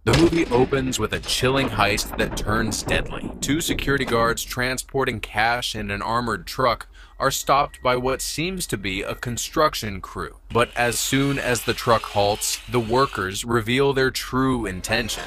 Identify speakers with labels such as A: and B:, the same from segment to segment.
A: The movie opens with a chilling heist that turns deadly. Two security guards transporting cash in an armored truck are stopped by what seems to be a construction crew. But as soon as the truck halts, the workers reveal their true intention,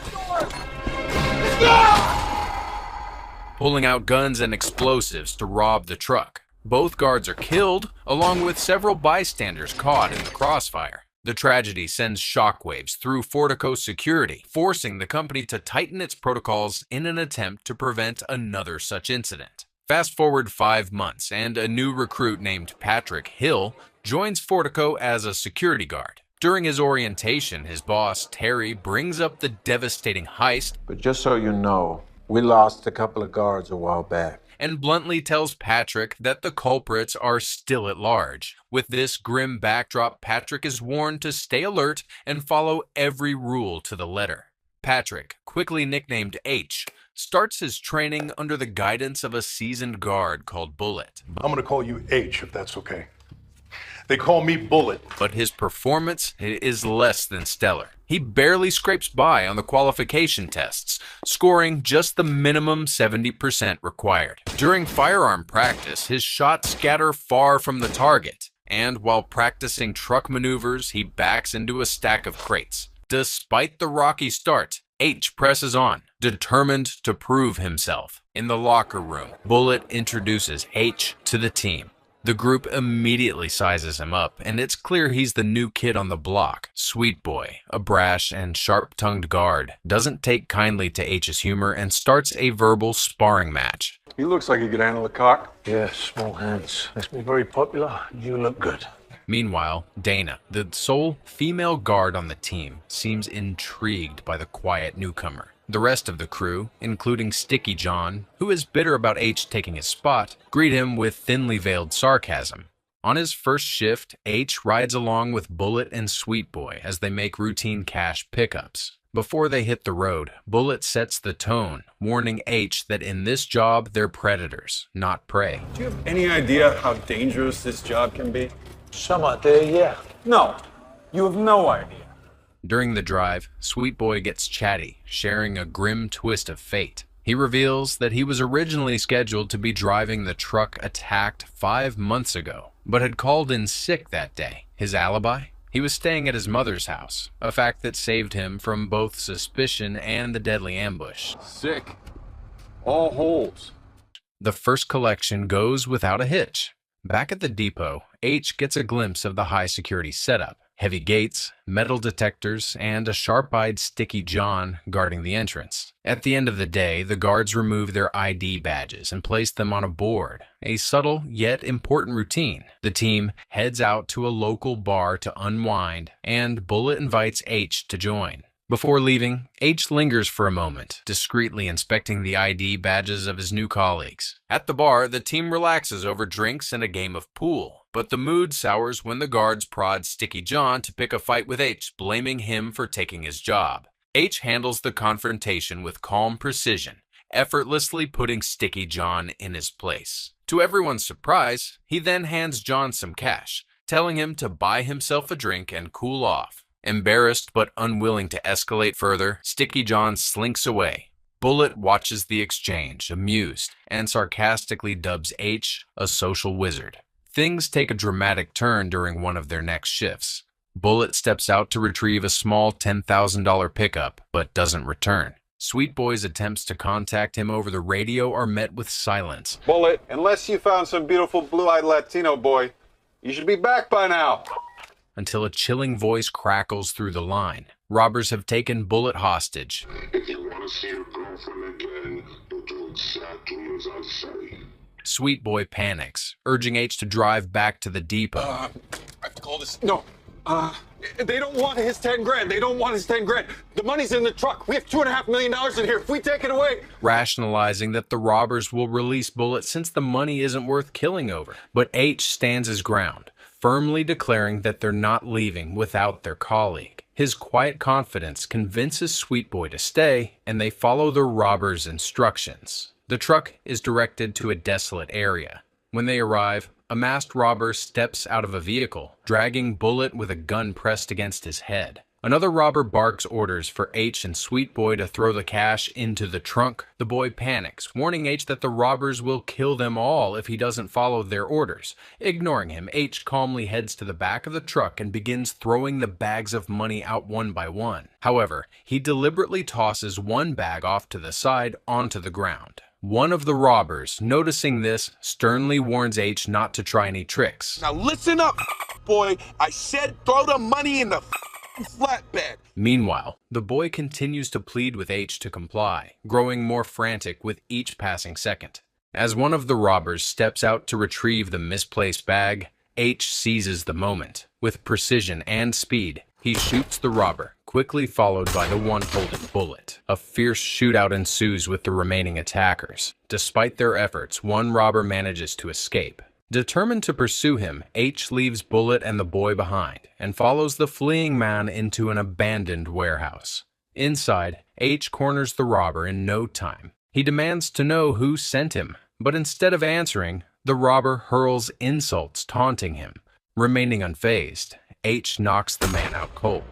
A: pulling out guns and explosives to rob the truck. Both guards are killed, along with several bystanders caught in the crossfire. The tragedy sends shockwaves through Fortico security, forcing the company to tighten its protocols in an attempt to prevent another such incident. Fast forward 5 months, and a new recruit named Patrick Hill joins Fortico as a security guard. During his orientation, his boss, Terry, brings up the devastating heist,
B: but just so you know, we lost a couple of guards a while back,
A: and bluntly tells Patrick that the culprits are still at large. With this grim backdrop, Patrick is warned to stay alert and follow every rule to the letter. Patrick, quickly nicknamed H, starts his training under the guidance of a seasoned guard called Bullet.
C: I'm gonna call you H, if that's okay. They call me Bullet.
A: But his performance is less than stellar. He barely scrapes by on the qualification tests, scoring just the minimum 70% required. During firearm practice, his shots scatter far from the target, and while practicing truck maneuvers, he backs into a stack of crates. Despite the rocky start, H presses on, determined to prove himself. In the locker room, Bullet introduces H to the team. The group immediately sizes him up, and it's clear he's the new kid on the block. Sweet Boy, a brash and sharp-tongued guard, doesn't take kindly to H's humor and starts a verbal sparring match.
C: He looks like he could handle a cock.
D: Yeah, small hands. Makes me very popular. You look good.
A: Meanwhile, Dana, the sole female guard on the team, seems intrigued by the quiet newcomer. The rest of the crew, including Sticky John, who is bitter about H taking his spot, greet him with thinly veiled sarcasm. On his first shift, H rides along with Bullet and Sweet Boy as they make routine cash pickups. Before they hit the road, Bullet sets the tone, warning H that in this job they're predators, not prey.
E: Do you have any idea how dangerous this job can be?
D: Some idea, yeah.
E: No, you have no idea.
A: During the drive, Sweet Boy gets chatty, sharing a grim twist of fate. He reveals that he was originally scheduled to be driving the truck attacked 5 months ago, but had called in sick that day. His alibi? He was staying at his mother's house, a fact that saved him from both suspicion and the deadly ambush.
E: Sick. All holes.
A: The first collection goes without a hitch. Back at the depot, H gets a glimpse of the high-security setup. Heavy gates, metal detectors, and a sharp-eyed Sticky John guarding the entrance. At the end of the day, the guards remove their ID badges and place them on a board, a subtle yet important routine. The team heads out to a local bar to unwind, and Bullet invites H to join. Before leaving, H lingers for a moment, discreetly inspecting the ID badges of his new colleagues. At the bar, the team relaxes over drinks and a game of pool, but the mood sours when the guards prod Sticky John to pick a fight with H, blaming him for taking his job. H handles the confrontation with calm precision, effortlessly putting Sticky John in his place. To everyone's surprise, he then hands John some cash, telling him to buy himself a drink and cool off. Embarrassed but unwilling to escalate further, Sticky John slinks away. Bullet watches the exchange, amused, and sarcastically dubs H a social wizard. Things take a dramatic turn during one of their next shifts. Bullet steps out to retrieve a small $10,000 pickup, but doesn't return. Sweet Boy's attempts to contact him over the radio are met with silence.
E: Bullet, unless you found some beautiful blue-eyed Latino boy, you should be back by now.
A: Until a chilling voice crackles through the line. Robbers have taken Bullet hostage.
F: If you want to see your girlfriend again, you'll do exactly as I say.
A: Sweet Boy panics, urging H to drive back to the depot.
E: I have to call this. No. They don't want his 10 grand. They don't want his 10 grand. The money's in the truck. We have $2.5 million in here. If we take it away.
A: Rationalizing that the robbers will release Bullet since the money isn't worth killing over. But H stands his ground, firmly declaring that they're not leaving without their colleague. His quiet confidence convinces Sweet Boy to stay, and they follow the robbers' instructions. The truck is directed to a desolate area. When they arrive, a masked robber steps out of a vehicle, dragging Bullet with a gun pressed against his head. Another robber barks orders for H and Sweet Boy to throw the cash into the trunk. The boy panics, warning H that the robbers will kill them all if he doesn't follow their orders. Ignoring him, H calmly heads to the back of the truck and begins throwing the bags of money out one by one. However, he deliberately tosses one bag off to the side onto the ground. One of the robbers, noticing this, sternly warns H not to try any tricks.
G: Now listen up, boy. I said throw the money in the flatbed.
A: Meanwhile, the boy continues to plead with H to comply, growing more frantic with each passing second. As one of the robbers steps out to retrieve the misplaced bag, H seizes the moment. With precision and speed, he shoots the robber, quickly followed by the one holding Bullet. A fierce shootout ensues with the remaining attackers. Despite their efforts, one robber manages to escape. Determined to pursue him, H leaves Bullet and the boy behind and follows the fleeing man into an abandoned warehouse. Inside, H corners the robber in no time. He demands to know who sent him, but instead of answering, the robber hurls insults taunting him. Remaining unfazed, H knocks the man out cold.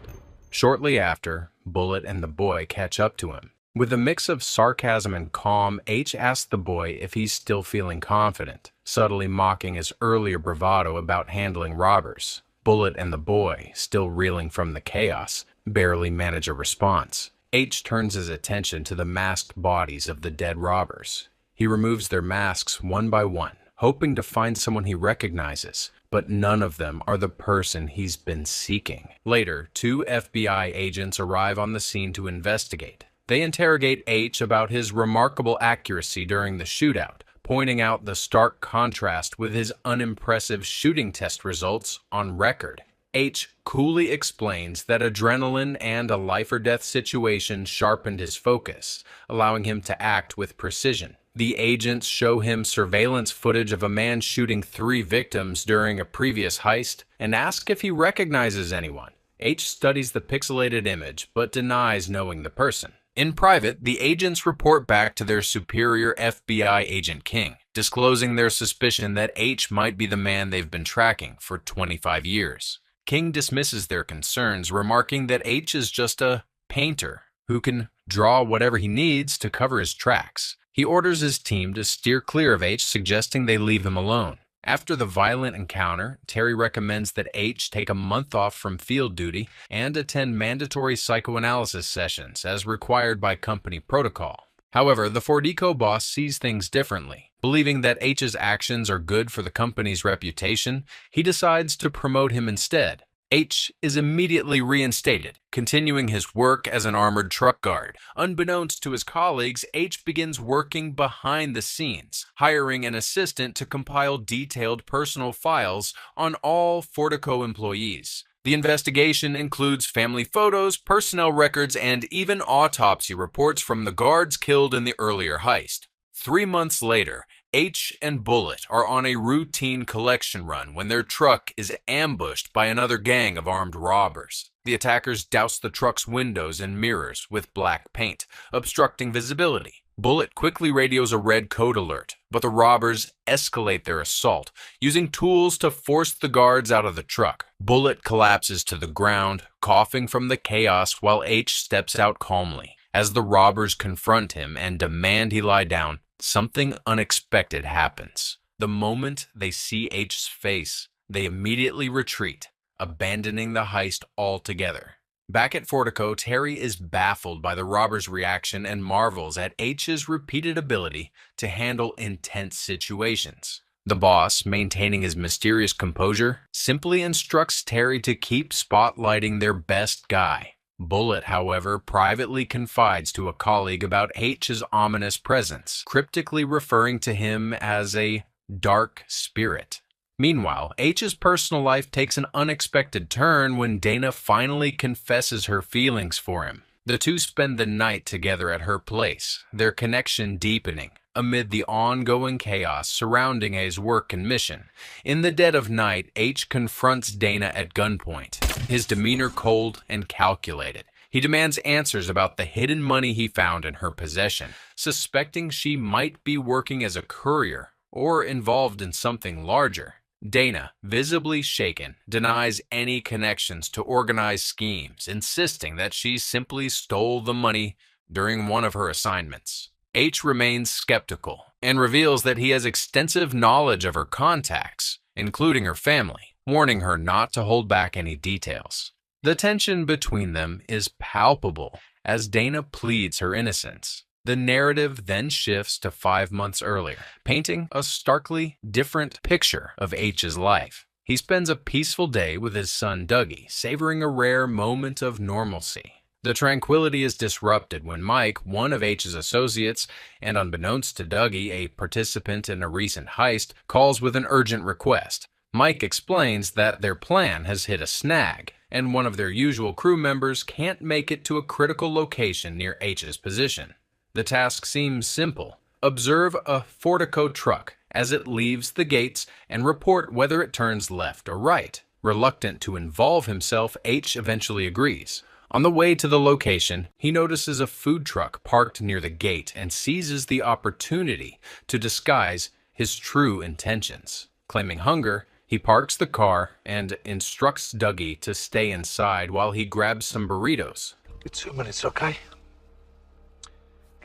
A: Shortly after, Bullet and the boy catch up to him. With a mix of sarcasm and calm, H asks the boy if he's still feeling confident, subtly mocking his earlier bravado about handling robbers. Bullet and the boy, still reeling from the chaos, barely manage a response. H turns his attention to the masked bodies of the dead robbers. He removes their masks one by one, hoping to find someone he recognizes, but none of them are the person he's been seeking. Later, 2 FBI agents arrive on the scene to investigate. They interrogate H about his remarkable accuracy during the shootout, pointing out the stark contrast with his unimpressive shooting test results on record. H coolly explains that adrenaline and a life-or-death situation sharpened his focus, allowing him to act with precision. The agents show him surveillance footage of a man shooting 3 victims during a previous heist and ask if he recognizes anyone. H studies the pixelated image but denies knowing the person. In private, the agents report back to their superior FBI agent King, disclosing their suspicion that H might be the man they've been tracking for 25 years. King dismisses their concerns, remarking that H is just a painter who can draw whatever he needs to cover his tracks. He orders his team to steer clear of H, suggesting they leave him alone. After the violent encounter, Terry recommends that H take a month off from field duty and attend mandatory psychoanalysis sessions as required by company protocol. However, the Fordico boss sees things differently. Believing that H's actions are good for the company's reputation, he decides to promote him instead. H is immediately reinstated, continuing his work as an armored truck guard. Unbeknownst to his colleagues, H begins working behind the scenes, hiring an assistant to compile detailed personal files on all Fortico employees. The investigation includes family photos, personnel records, and even autopsy reports from the guards killed in the earlier heist. 3 months later, H and Bullet are on a routine collection run when their truck is ambushed by another gang of armed robbers. The attackers douse the truck's windows and mirrors with black paint, obstructing visibility. Bullet quickly radios a red code alert, but the robbers escalate their assault, using tools to force the guards out of the truck. Bullet collapses to the ground, coughing from the chaos while H steps out calmly. As the robbers confront him and demand he lie down, something unexpected happens. The moment they see H's face, they immediately retreat, abandoning the heist altogether. Back at Fortico, Terry is baffled by the robbers' reaction and marvels at H's repeated ability to handle intense situations. The boss, maintaining his mysterious composure, simply instructs Terry to keep spotlighting their best guy. Bullet, however, privately confides to a colleague about H's ominous presence, cryptically referring to him as a dark spirit. Meanwhile, H's personal life takes an unexpected turn when Dana finally confesses her feelings for him. The two spend the night together at her place, their connection deepening amid the ongoing chaos surrounding his work and mission. In the dead of night, H confronts Dana at gunpoint, his demeanor cold and calculated. He demands answers about the hidden money he found in her possession, suspecting she might be working as a courier or involved in something larger. Dana, visibly shaken, denies any connections to organized schemes, insisting that she simply stole the money during one of her assignments. H remains skeptical and reveals that he has extensive knowledge of her contacts, including her family, warning her not to hold back any details. The tension between them is palpable as Dana pleads her innocence. The narrative then shifts to 5 months earlier, painting a starkly different picture of H's life. He spends a peaceful day with his son Dougie, savoring a rare moment of normalcy. The tranquility is disrupted when Mike, one of H's associates, and unbeknownst to Dougie, a participant in a recent heist, calls with an urgent request. Mike explains that their plan has hit a snag, and one of their usual crew members can't make it to a critical location near H's position. The task seems simple. Observe a Fortico truck as it leaves the gates and report whether it turns left or right. Reluctant to involve himself, H eventually agrees. On the way to the location, he notices a food truck parked near the gate and seizes the opportunity to disguise his true intentions. Claiming hunger, he parks the car and instructs Dougie to stay inside while he grabs some burritos.
D: Give 2 minutes, okay?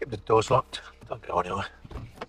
D: Keep the doors locked. Don't go anywhere.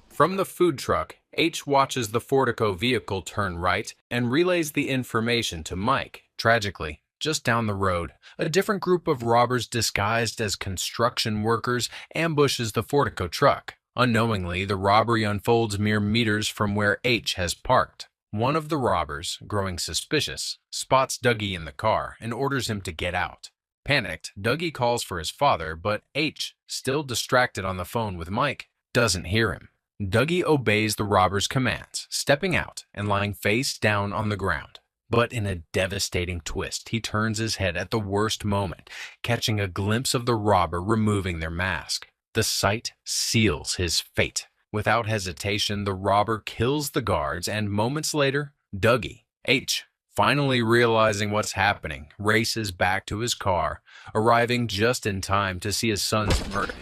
A: From the food truck, H watches the Fortico vehicle turn right and relays the information to Mike. Tragically, just down the road, a different group of robbers disguised as construction workers ambushes the Fortico truck. Unknowingly, the robbery unfolds mere meters from where H has parked. One of the robbers, growing suspicious, spots Dougie in the car and orders him to get out. Panicked, Dougie calls for his father, but H, still distracted on the phone with Mike, doesn't hear him. Dougie obeys the robber's commands, stepping out and lying face down on the ground. But in a devastating twist, he turns his head at the worst moment, catching a glimpse of the robber removing their mask. The sight seals his fate. Without hesitation, the robber kills the guards, and moments later, Dougie, H, finally realizing what's happening, races back to his car, arriving just in time to see his son's murder.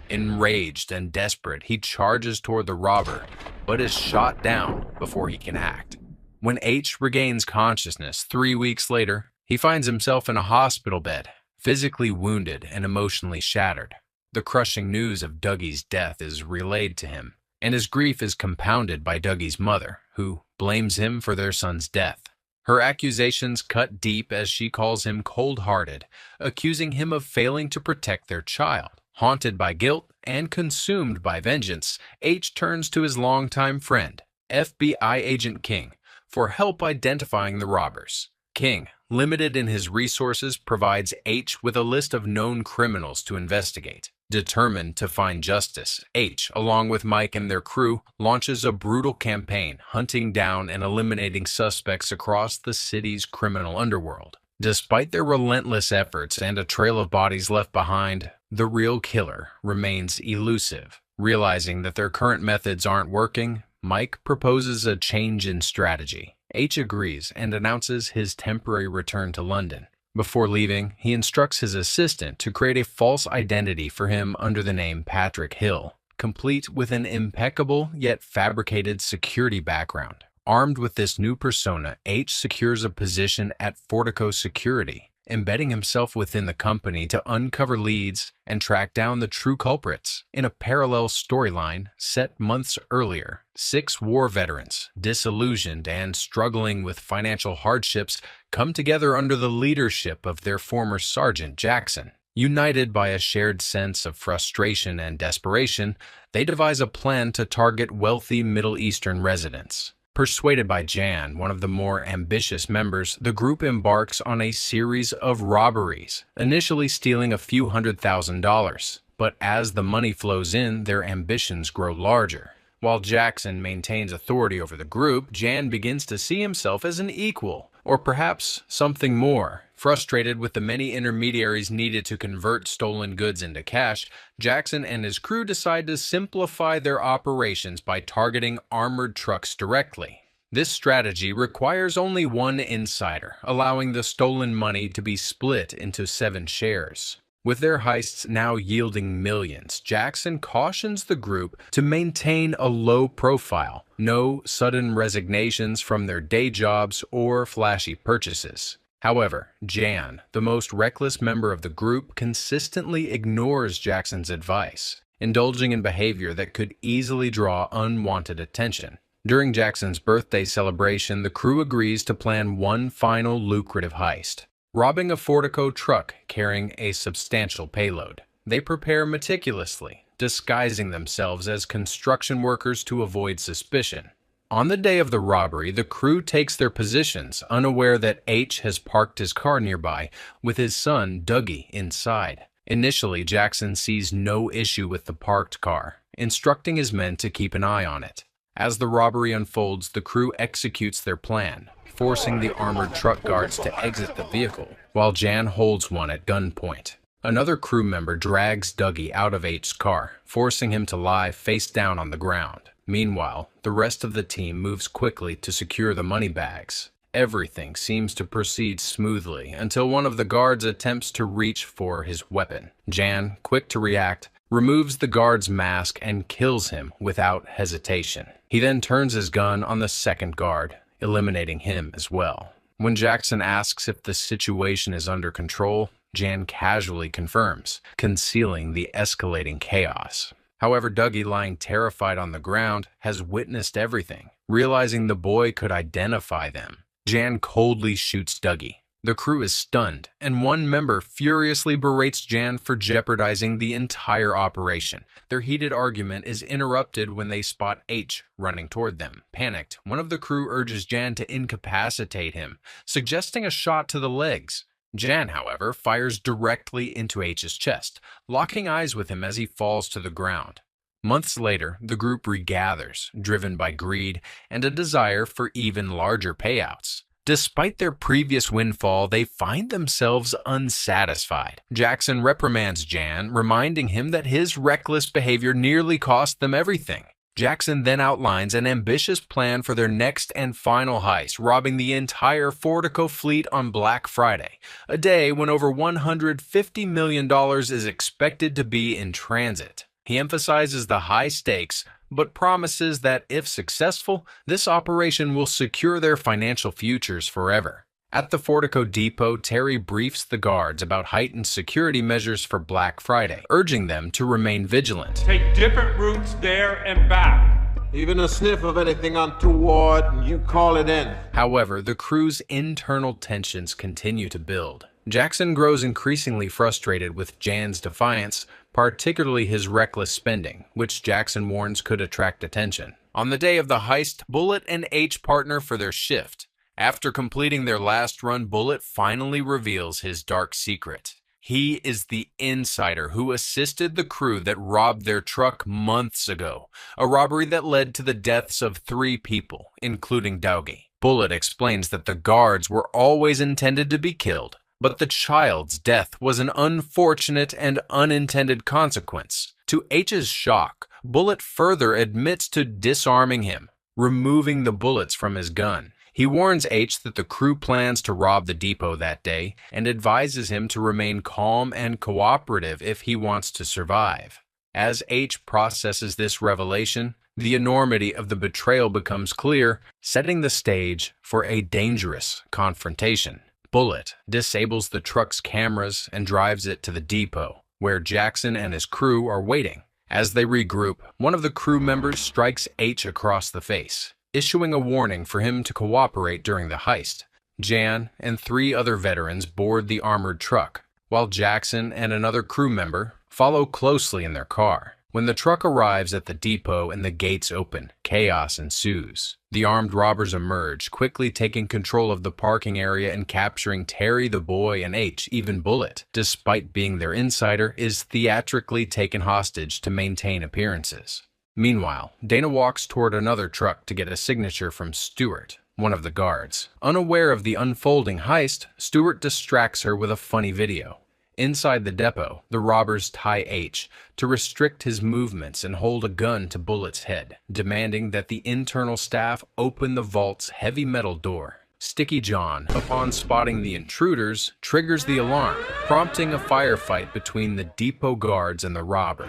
A: Enraged and desperate, he charges toward the robber, but is shot down before he can act. When H regains consciousness 3 weeks later, he finds himself in a hospital bed, physically wounded and emotionally shattered. The crushing news of Dougie's death is relayed to him, and his grief is compounded by Dougie's mother, who blames him for their son's death. Her accusations cut deep as she calls him cold-hearted, accusing him of failing to protect their child. Haunted by guilt and consumed by vengeance, H turns to his longtime friend, FBI agent King, for help identifying the robbers. King, limited in his resources, provides H with a list of known criminals to investigate. Determined to find justice, H, along with Mike and their crew, launches a brutal campaign, hunting down and eliminating suspects across the city's criminal underworld. Despite their relentless efforts and a trail of bodies left behind, the real killer remains elusive. Realizing that their current methods aren't working, Mike proposes a change in strategy. H agrees and announces his temporary return to London. Before leaving, he instructs his assistant to create a false identity for him under the name Patrick Hill, complete with an impeccable yet fabricated security background. Armed with this new persona, H secures a position at Fortico Security, embedding himself within the company to uncover leads and track down the true culprits. In a parallel storyline set months earlier, 6 war veterans, disillusioned and struggling with financial hardships, come together under the leadership of their former sergeant, Jackson. United by a shared sense of frustration and desperation, they devise a plan to target wealthy Middle Eastern residents. Persuaded by Jan, one of the more ambitious members, the group embarks on a series of robberies, initially stealing a few $100,000. But as the money flows in, their ambitions grow larger. While Jackson maintains authority over the group, Jan begins to see himself as an equal, or perhaps something more. Frustrated with the many intermediaries needed to convert stolen goods into cash, Jackson and his crew decide to simplify their operations by targeting armored trucks directly. This strategy requires only one insider, allowing the stolen money to be split into 7 shares. With their heists now yielding millions, Jackson cautions the group to maintain a low profile, no sudden resignations from their day jobs or flashy purchases. However, Jan, the most reckless member of the group, consistently ignores Jackson's advice, indulging in behavior that could easily draw unwanted attention. During Jackson's birthday celebration, the crew agrees to plan one final lucrative heist, robbing a Fortico truck carrying a substantial payload. They prepare meticulously, disguising themselves as construction workers to avoid suspicion. On the day of the robbery, the crew takes their positions, unaware that H has parked his car nearby, with his son, Dougie, inside. Initially, Jackson sees no issue with the parked car, instructing his men to keep an eye on it. As the robbery unfolds, the crew executes their plan, forcing the armored truck guards to exit the vehicle, while Jan holds one at gunpoint. Another crew member drags Dougie out of H's car, forcing him to lie face down on the ground. Meanwhile, the rest of the team moves quickly to secure the money bags. Everything seems to proceed smoothly until one of the guards attempts to reach for his weapon. Jan, quick to react, removes the guard's mask and kills him without hesitation. He then turns his gun on the second guard, eliminating him as well. When Jackson asks if the situation is under control, Jan casually confirms, concealing the escalating chaos. However, Dougie, lying terrified on the ground, has witnessed everything. Realizing the boy could identify them, Jan coldly shoots Dougie. The crew is stunned, and one member furiously berates Jan for jeopardizing the entire operation. Their heated argument is interrupted when they spot H running toward them. Panicked, one of the crew urges Jan to incapacitate him, suggesting a shot to the legs. Jan, however, fires directly into H's chest, locking eyes with him as he falls to the ground. Months later, the group regathers, driven by greed and a desire for even larger payouts. Despite their previous windfall, they find themselves unsatisfied. Jackson reprimands Jan, reminding him that his reckless behavior nearly cost them everything. Jackson then outlines an ambitious plan for their next and final heist, robbing the entire Fortico fleet on Black Friday, a day when over $150 million is expected to be in transit. He emphasizes the high stakes, but promises that if successful, this operation will secure their financial futures forever. At the Fortico depot, Terry briefs the guards about heightened security measures for Black Friday, urging them to remain vigilant.
H: Take different routes there and back.
B: Even a sniff of anything untoward, and you call it in.
A: However, the crew's internal tensions continue to build. Jackson grows increasingly frustrated with Jan's defiance, particularly his reckless spending, which Jackson warns could attract attention. On the day of the heist, Bullet and H partner for their shift. After completing their last run, Bullet finally reveals his dark secret. He is the insider who assisted the crew that robbed their truck months ago, a robbery that led to the deaths of 3 people, including Dougie. Bullet explains that the guards were always intended to be killed, but the child's death was an unfortunate and unintended consequence. To H's shock, Bullet further admits to disarming him, removing the bullets from his gun. He warns H that the crew plans to rob the depot that day and advises him to remain calm and cooperative if he wants to survive. As H processes this revelation, the enormity of the betrayal becomes clear, setting the stage for a dangerous confrontation. Bullet disables the truck's cameras and drives it to the depot, where Jackson and his crew are waiting. As they regroup, one of the crew members strikes H across the face, issuing a warning for him to cooperate during the heist. Jan and 3 other veterans board the armored truck, while Jackson and another crew member follow closely in their car. When the truck arrives at the depot and the gates open, chaos ensues. The armed robbers emerge, quickly taking control of the parking area and capturing Terry the boy and H, even Bullet, despite being their insider, is theatrically taken hostage to maintain appearances. Meanwhile, Dana walks toward another truck to get a signature from Stewart, one of the guards. Unaware of the unfolding heist, Stewart distracts her with a funny video. Inside the depot, the robbers tie H to restrict his movements and hold a gun to Bullet's head, demanding that the internal staff open the vault's heavy metal door. Sticky John, upon spotting the intruders, triggers the alarm, prompting a firefight between the depot guards and the robbers.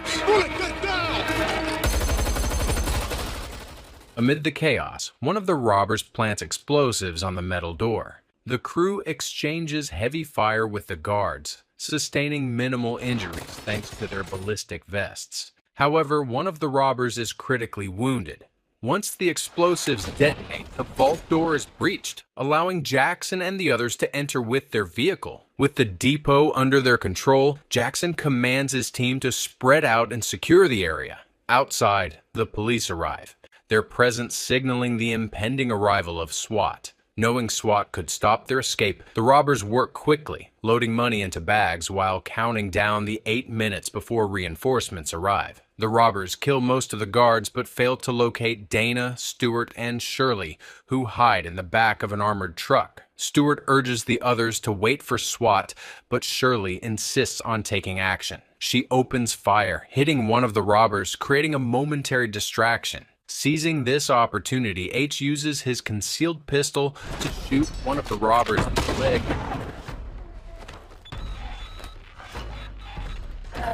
A: Amid the chaos, one of the robbers plants explosives on the metal door. The crew exchanges heavy fire with the guards, sustaining minimal injuries thanks to their ballistic vests. However, one of the robbers is critically wounded. Once the explosives detonate, the vault door is breached, allowing Jackson and the others to enter with their vehicle. With the depot under their control, Jackson commands his team to spread out and secure the area. Outside, the police arrive, their presence signaling the impending arrival of SWAT. Knowing SWAT could stop their escape, the robbers work quickly, loading money into bags while counting down the 8 minutes before reinforcements arrive. The robbers kill most of the guards but fail to locate Dana, Stewart, and Shirley, who hide in the back of an armored truck. Stewart urges the others to wait for SWAT, but Shirley insists on taking action. She opens fire, hitting one of the robbers, creating a momentary distraction. Seizing this opportunity, H uses his concealed pistol to shoot one of the robbers in the leg,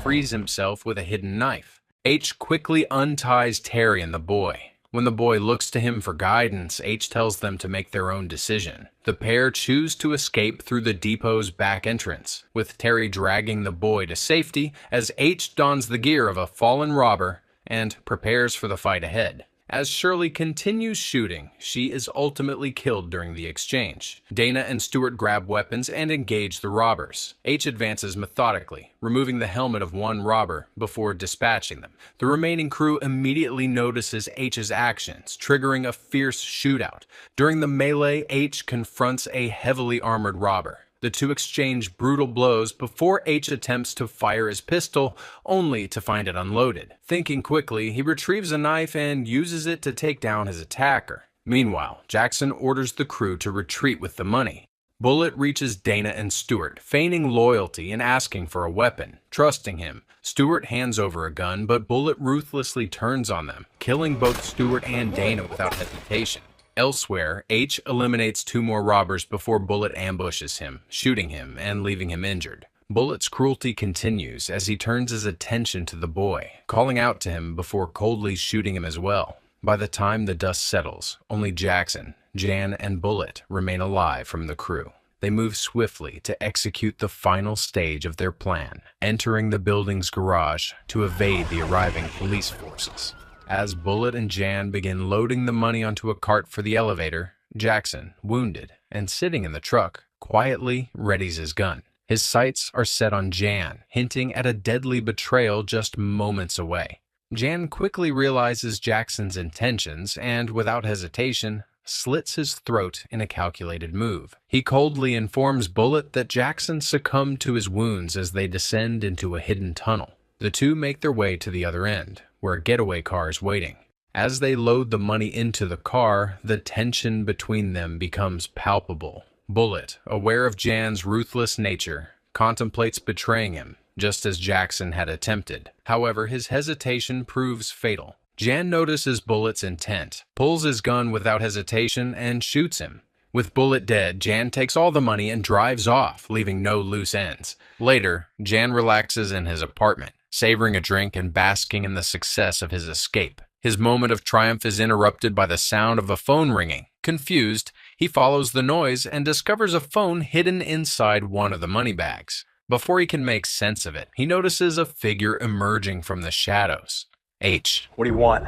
A: frees himself with a hidden knife. H quickly unties Terry and the boy. When the boy looks to him for guidance, H tells them to make their own decision. The pair choose to escape through the depot's back entrance, with Terry dragging the boy to safety as H dons the gear of a fallen robber and prepares for the fight ahead. As Shirley continues shooting, she is ultimately killed during the exchange. Dana and Stewart grab weapons and engage the robbers. H advances methodically, removing the helmet of one robber before dispatching them. The remaining crew immediately notices H's actions, triggering a fierce shootout. During the melee, H confronts a heavily armored robber. The two exchange brutal blows before H attempts to fire his pistol, only to find it unloaded. Thinking quickly, he retrieves a knife and uses it to take down his attacker. Meanwhile, Jackson orders the crew to retreat with the money. Bullet reaches Dana and Stewart, feigning loyalty and asking for a weapon. Trusting him, Stewart hands over a gun, but Bullet ruthlessly turns on them, killing both Stewart and Dana without hesitation. Elsewhere, H eliminates 2 more robbers before Bullet ambushes him, shooting him and leaving him injured. Bullet's cruelty continues as he turns his attention to the boy, calling out to him before coldly shooting him as well. By the time the dust settles, only Jackson, Jan, and Bullet remain alive from the crew. They move swiftly to execute the final stage of their plan, entering the building's garage to evade the arriving police forces. As Bullet and Jan begin loading the money onto a cart for the elevator, Jackson, wounded and sitting in the truck, quietly readies his gun. His sights are set on Jan, hinting at a deadly betrayal just moments away. Jan quickly realizes Jackson's intentions and, without hesitation, slits his throat in a calculated move. He coldly informs Bullet that Jackson succumbed to his wounds as they descend into a hidden tunnel. The two make their way to the other end, where a getaway car is waiting. As they load the money into the car, the tension between them becomes palpable. Bullet, aware of Jan's ruthless nature, contemplates betraying him, just as Jackson had attempted. However, his hesitation proves fatal. Jan notices Bullet's intent, pulls his gun without hesitation, and shoots him. With Bullet dead, Jan takes all the money and drives off, leaving no loose ends. Later, Jan relaxes in his apartment, savoring a drink and basking in the success of his escape. His moment of triumph is interrupted by the sound of a phone ringing. Confused, he follows the noise and discovers a phone hidden inside one of the money bags. Before he can make sense of it, he notices a figure emerging from the shadows. H.
D: What do you want?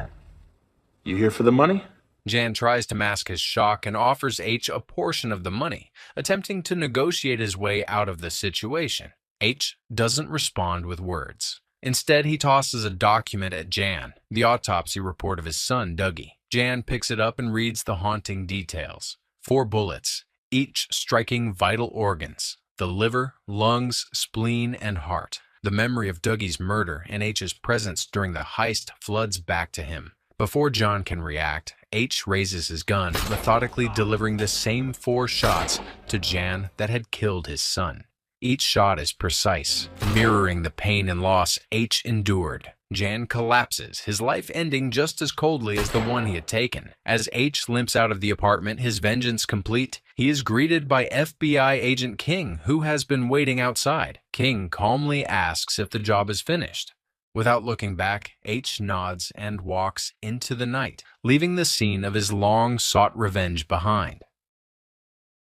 D: You here for the money?
A: Jan tries to mask his shock and offers H a portion of the money, attempting to negotiate his way out of the situation. H doesn't respond with words. Instead, he tosses a document at Jan, the autopsy report of his son, Dougie. Jan picks it up and reads the haunting details. 4 bullets, each striking vital organs: the liver, lungs, spleen, and heart. The memory of Dougie's murder and H's presence during the heist floods back to him. Before John can react, H raises his gun, methodically delivering the same 4 shots to Jan that had killed his son. Each shot is precise, mirroring the pain and loss H endured. Jan collapses, his life ending just as coldly as the one he had taken. As H limps out of the apartment, his vengeance complete, he is greeted by FBI agent King, who has been waiting outside. King calmly asks if the job is finished. Without looking back, H nods and walks into the night, leaving the scene of his long-sought revenge behind.